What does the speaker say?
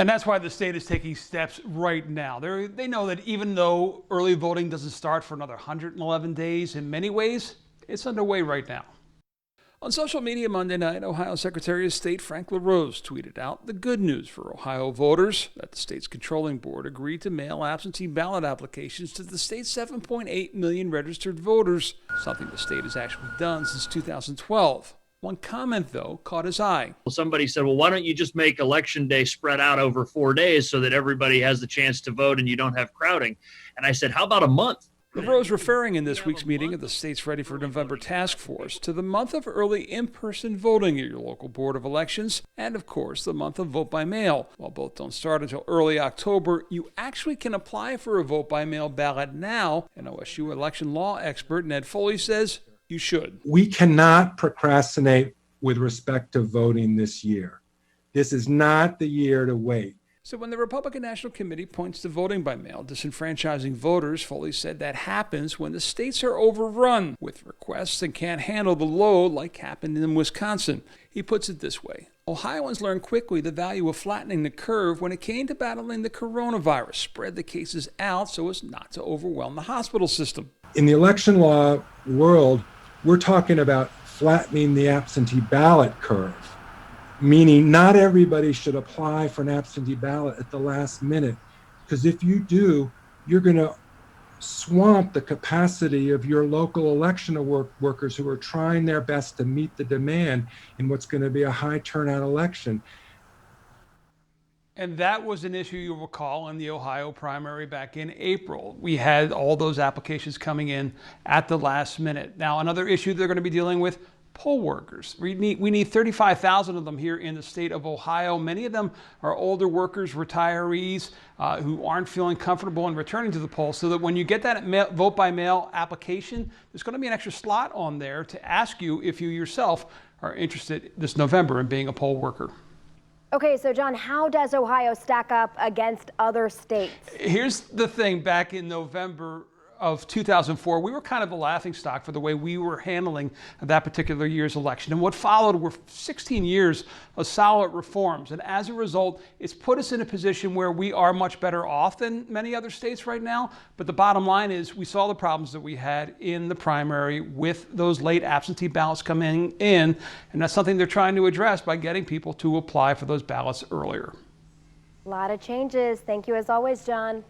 And that's why the state is taking steps right now. They know that even though early voting doesn't start for another 111 days, in many ways, it's underway right now. On social media Monday night, Ohio Secretary of State Frank LaRose tweeted out the good news for Ohio voters that the state's controlling board agreed to mail absentee ballot applications to the state's 7.8 million registered voters, something the state has actually done since 2012. One comment, though, caught his eye. Well, somebody said, well, why don't you just make Election Day spread out over 4 days so that everybody has the chance to vote and you don't have crowding? And I said, how about a month? LaRose referring in this week's meeting of the State's Ready for November task force to the month of early in-person voting at your local board of elections and, of course, the month of vote by mail. While both don't start until early October, you actually can apply for a vote by mail ballot now, and OSU election law expert Ned Foley says you should. We cannot procrastinate with respect to voting this year. This is not the year to wait. So when the Republican National Committee points to voting by mail disenfranchising voters, Foley said that happens when the states are overrun with requests and can't handle the load like happened in Wisconsin. He puts it this way. Ohioans learned quickly the value of flattening the curve when it came to battling the coronavirus. Spread the cases out so as not to overwhelm the hospital system. In the election law world, we're talking about flattening the absentee ballot curve, meaning not everybody should apply for an absentee ballot at the last minute, because if you do, you're going to swamp the capacity of your local election workers who are trying their best to meet the demand in what's going to be a high turnout election. And that was an issue you'll recall in the Ohio primary back in April. We had all those applications coming in at the last minute. Now, another issue they're going to be dealing with, poll workers. We need 35,000 of them here in the state of Ohio. Many of them are older workers, retirees who aren't feeling comfortable in returning to the polls, so that when you get that vote by mail application, there's going to be an extra slot on there to ask you if you yourself are interested this November in being a poll worker. Okay, so John, how does Ohio stack up against other states? Here's the thing. Back in November of 2004, we were kind of a laughingstock for the way we were handling that particular year's election. And what followed were 16 years of solid reforms. And as a result, it's put us in a position where we are much better off than many other states right now. But the bottom line is we saw the problems that we had in the primary with those late absentee ballots coming in. And that's something they're trying to address by getting people to apply for those ballots earlier. A lot of changes. Thank you as always, John.